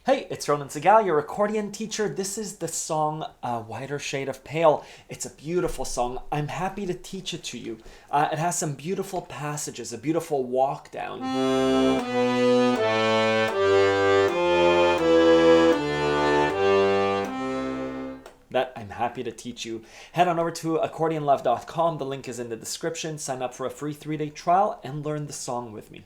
Hey, it's Ronan Segal, your accordion teacher. This is the song A Wider Shade of Pale. It's a beautiful song. I'm happy to teach it to you. It has some beautiful passages, a beautiful walk down. That I'm happy to teach you. Head on over to accordionlove.com. The link is in the description. Sign up for a free 3-day trial and learn the song with me.